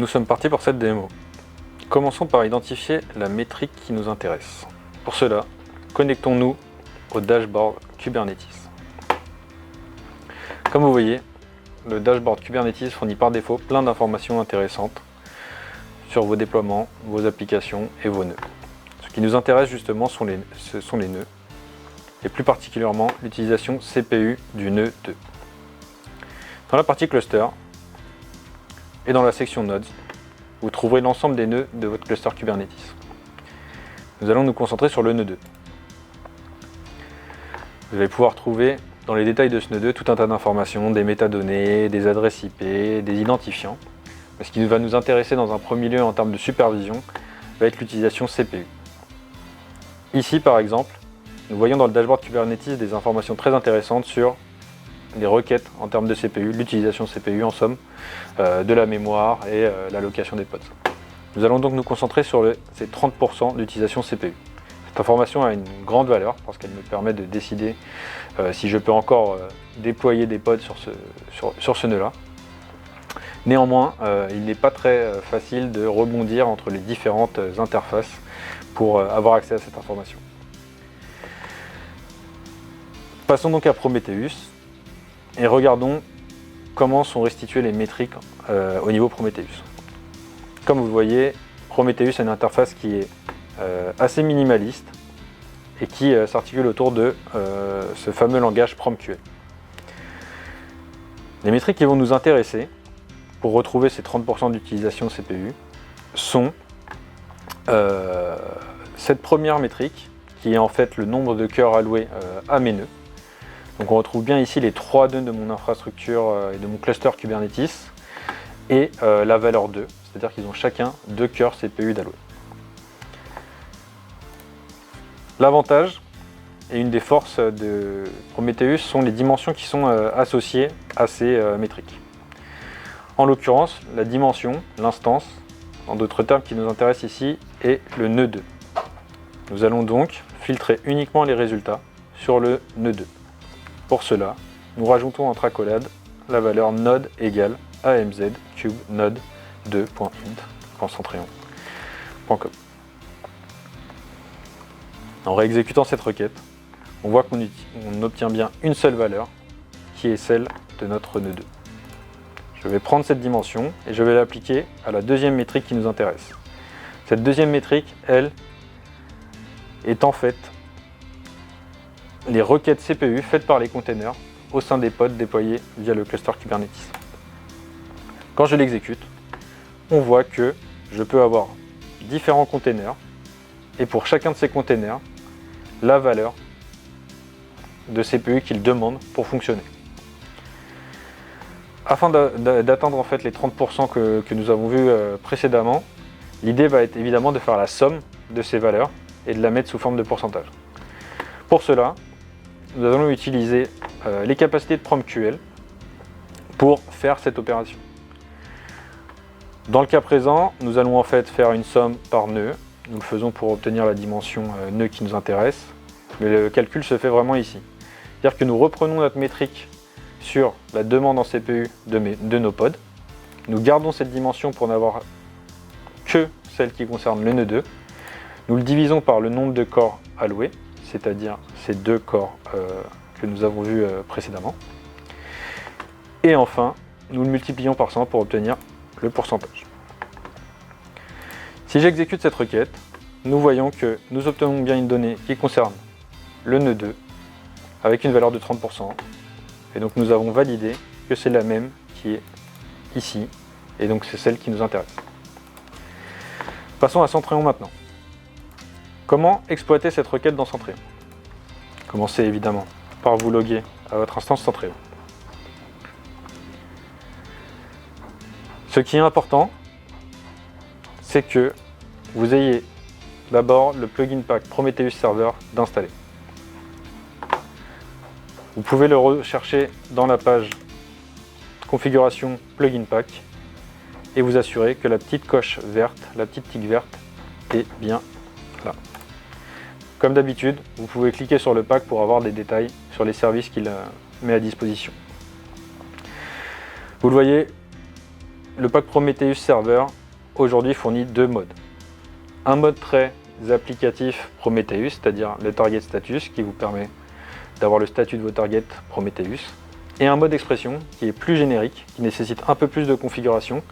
Nous sommes partis pour cette démo. Commençons par identifier la métrique qui nous intéresse. Pour cela, connectons-nous au dashboard Kubernetes. Comme vous voyez, le dashboard Kubernetes fournit par défaut plein d'informations intéressantes sur vos déploiements, vos applications et vos nœuds. Ce qui nous intéresse justement ce sont les nœuds, et plus particulièrement l'utilisation CPU du nœud 2. Dans la partie cluster et dans la section nodes, vous trouverez l'ensemble des nœuds de votre cluster Kubernetes. Nous allons nous concentrer sur le nœud 2. Vous allez pouvoir trouver dans les détails de ce nœud 2 tout un tas d'informations, des métadonnées, des adresses IP, des identifiants. Mais ce qui va nous intéresser dans un premier lieu en termes de supervision va être l'utilisation CPU. Ici par exemple, nous voyons dans le dashboard Kubernetes des informations très intéressantes sur les requêtes en termes de CPU, l'utilisation CPU en somme, de la mémoire et l'allocation des pods. Nous allons donc nous concentrer sur ces 30% d'utilisation CPU. Cette information a une grande valeur parce qu'elle me permet de décider si je peux encore déployer des pods sur ce nœud-là. Néanmoins, il n'est pas très facile de rebondir entre les différentes interfaces pour avoir accès à cette information. Passons donc à Prometheus et regardons comment sont restituées les métriques au niveau Prometheus. Comme vous le voyez, Prometheus a une interface qui est assez minimaliste et qui s'articule autour de ce fameux langage PromQL. Les métriques qui vont nous intéresser pour retrouver ces 30% d'utilisation CPU sont cette première métrique qui est en fait le nombre de cœurs alloués à mes nœuds. Donc on retrouve bien ici les 3 nœuds de mon infrastructure et de mon cluster Kubernetes et la valeur 2, c'est-à-dire qu'ils ont chacun 2 cœurs CPU d'alloués. L'avantage et une des forces de Prometheus sont les dimensions qui sont associées à ces métriques. En l'occurrence, la dimension, l'instance, en d'autres termes qui nous intéresse ici, est le nœud 2. Nous allons donc filtrer uniquement les résultats sur le nœud 2. Pour cela, nous rajoutons entre accolades la valeur node égale amz cube node 2.int concentréon.com. En réexécutant cette requête, on voit qu'on obtient bien une seule valeur qui est celle de notre nœud 2. Je vais prendre cette dimension et je vais l'appliquer à la deuxième métrique qui nous intéresse. Cette deuxième métrique, elle, est en fait les requêtes CPU faites par les containers au sein des pods déployés via le cluster Kubernetes. Quand je l'exécute, on voit que je peux avoir différents containers et pour chacun de ces containers, la valeur de CPU qu'il demande pour fonctionner. Afin d'atteindre en fait les 30% que nous avons vus précédemment, l'idée va être évidemment de faire la somme de ces valeurs et de la mettre sous forme de pourcentage. Pour cela, nous allons utiliser les capacités de PromQL pour faire cette opération. Dans le cas présent, nous allons en fait faire une somme par nœud. Nous le faisons pour obtenir la dimension nœud qui nous intéresse, mais le calcul se fait vraiment ici. C'est-à-dire que nous reprenons notre métrique sur la demande en CPU de nos pods. Nous gardons cette dimension pour n'avoir que celle qui concerne le nœud 2. Nous le divisons par le nombre de corps alloués, c'est-à-dire ces 2 corps que nous avons vus précédemment. Et enfin, nous le multiplions par 100 pour obtenir le pourcentage. Si j'exécute cette requête, nous voyons que nous obtenons bien une donnée qui concerne le nœud 2 avec une valeur de 30%. Et donc nous avons validé que c'est la même qui est ici, et donc c'est celle qui nous intéresse. Passons à Centréon maintenant. Comment exploiter cette requête dans Centréon? Commencez évidemment par vous loguer à votre instance Centréon. Ce qui est important, c'est que vous ayez d'abord le plugin pack Prometheus Server d'installer. Vous pouvez le rechercher dans la page configuration plugin pack et vous assurer que la petite coche verte, la petite tique verte est bien là. Comme d'habitude, vous pouvez cliquer sur le pack pour avoir des détails sur les services qu'il met à disposition. Vous le voyez, le pack Prometheus Server aujourd'hui fournit deux modes. Un mode très applicatif Prometheus, c'est-à-dire le target status qui vous permet d'avoir le statut de vos targets Prometheus, et un mode expression qui est plus générique, qui nécessite un peu plus de configuration,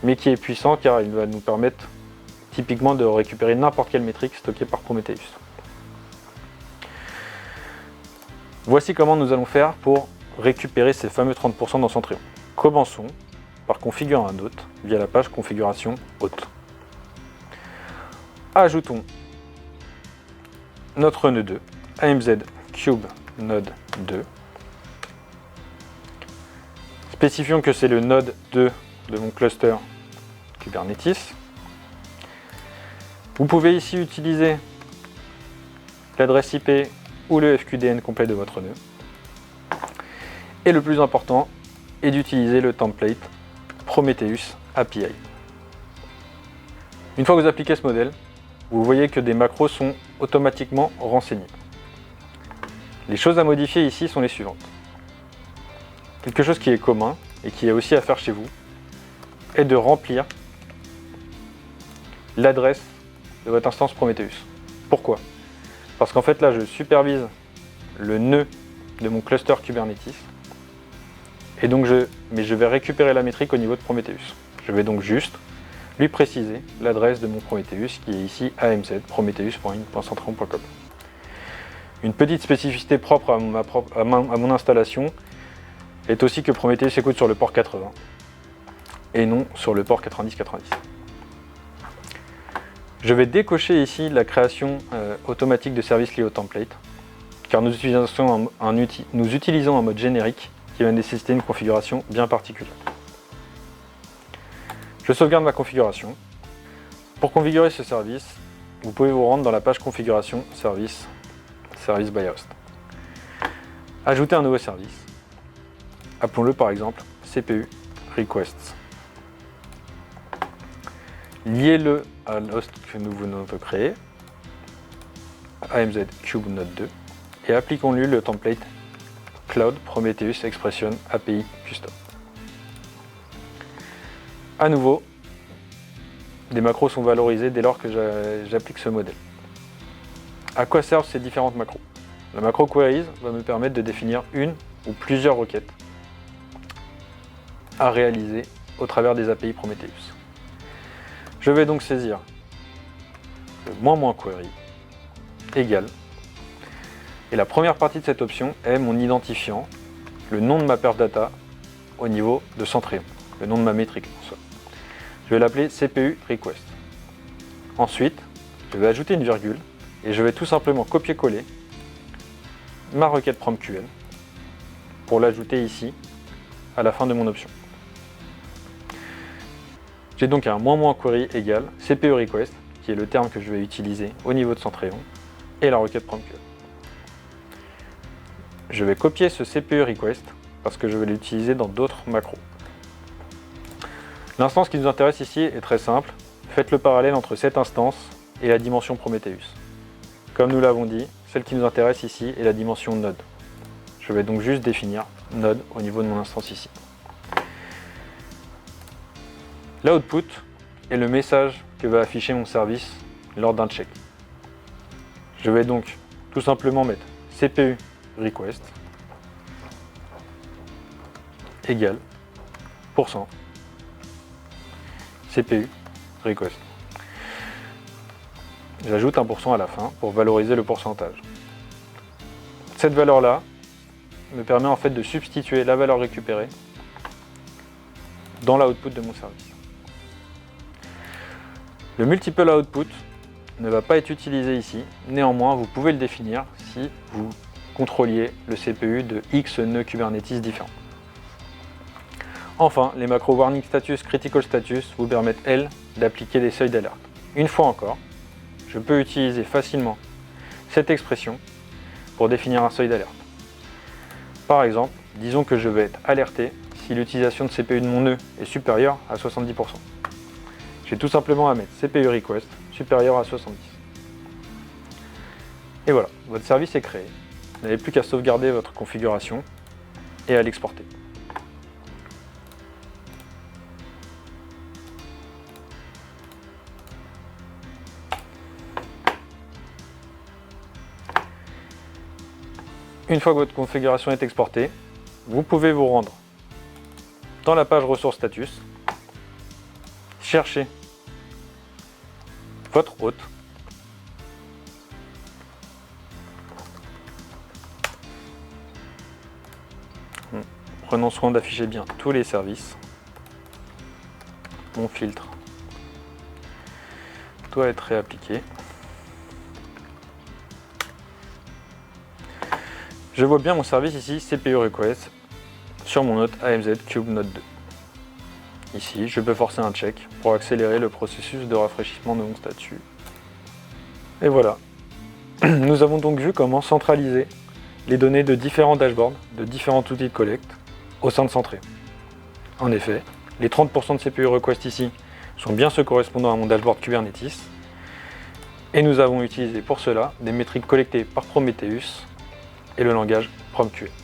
mais qui est puissant car il va nous permettre typiquement de récupérer n'importe quelle métrique stockée par Prometheus. Voici comment nous allons faire pour récupérer ces fameux 30% dans Centrion. Commençons par configurer un hôte via la page configuration hôte. Ajoutons notre nœud 2, AMZ Cube Node 2. Spécifions que c'est le node 2 de mon cluster Kubernetes. Vous pouvez ici utiliser l'adresse IP ou le FQDN complet de votre nœud. Et le plus important est d'utiliser le template Prometheus API. Une fois que vous appliquez ce modèle, vous voyez que des macros sont automatiquement renseignés. Les choses à modifier ici sont les suivantes. Quelque chose qui est commun et qui est aussi à faire chez vous est de remplir l'adresse de votre instance Prometheus. Pourquoi? Parce qu'en fait là je supervise le nœud de mon cluster Kubernetes et donc je vais récupérer la métrique au niveau de Prometheus. Je vais donc juste lui préciser l'adresse de mon Prometheus qui est ici AMZ prometheus.in.centrion.com. Une petite spécificité propre à mon installation est aussi que Prometheus écoute sur le port 80 et non sur le port 90-90. Je vais décocher ici la création automatique de services liés au template car nous utilisons un mode générique qui va nécessiter une configuration bien particulière. Je sauvegarde ma configuration. Pour configurer ce service, vous pouvez vous rendre dans la page configuration service by host. Ajouter un nouveau service. Appelons-le par exemple CPU requests. Liez-le à l'host que nous venons de créer, AMZ Cube Node 2, et appliquons-lui le template Cloud Prometheus Expression API Custom. À nouveau, des macros sont valorisés dès lors que j'applique ce modèle. À quoi servent ces différentes macros? La macro queries va me permettre de définir une ou plusieurs requêtes à réaliser au travers des API Prometheus. Je vais donc saisir le -- query égale, et la première partie de cette option est mon identifiant, le nom de ma paire data au niveau de Centrion, le nom de ma métrique en soi. Je vais l'appeler CPU request. Ensuite, je vais ajouter une virgule et je vais tout simplement copier-coller ma requête promql pour l'ajouter ici à la fin de mon option. J'ai donc un -- query égale CPU request, qui est le terme que je vais utiliser au niveau de Centrion, et la requête promql. Je vais copier ce CPU request parce que je vais l'utiliser dans d'autres macros. L'instance qui nous intéresse ici est très simple. Faites le parallèle entre cette instance et la dimension Prometheus. Comme nous l'avons dit, celle qui nous intéresse ici est la dimension node. Je vais donc juste définir node au niveau de mon instance ici. L'output est le message que va afficher mon service lors d'un check. Je vais donc tout simplement mettre CPU request égale % CPU request. J'ajoute un % à la fin pour valoriser le pourcentage. Cette valeur-là me permet en fait de substituer la valeur récupérée dans l'output de mon service. Le multiple output ne va pas être utilisé ici, néanmoins vous pouvez le définir si vous contrôliez le CPU de X nœuds Kubernetes différents. Enfin, les macros warning status, critical status vous permettent, elles, d'appliquer des seuils d'alerte. Une fois encore, je peux utiliser facilement cette expression pour définir un seuil d'alerte. Par exemple, disons que je vais être alerté si l'utilisation de CPU de mon nœud est supérieure à 70%. J'ai tout simplement à mettre CPU request supérieur à 70. Et voilà, votre service est créé. Vous n'avez plus qu'à sauvegarder votre configuration et à l'exporter. Une fois que votre configuration est exportée, vous pouvez vous rendre dans la page ressources status, chercher votre hôte, prenons soin d'afficher bien tous les services. Mon filtre doit être réappliqué. Je vois bien mon service ici, CPU Request, sur mon hôte AMZ Cube Note 2. Ici, je peux forcer un check pour accélérer le processus de rafraîchissement de mon statut. Et voilà. Nous avons donc vu comment centraliser les données de différents dashboards, de différents outils de collecte au sein de Centré. En effet, les 30% de CPU Request ici sont bien ceux correspondant à mon dashboard Kubernetes. Et nous avons utilisé pour cela des métriques collectées par Prometheus et le langage PromQA.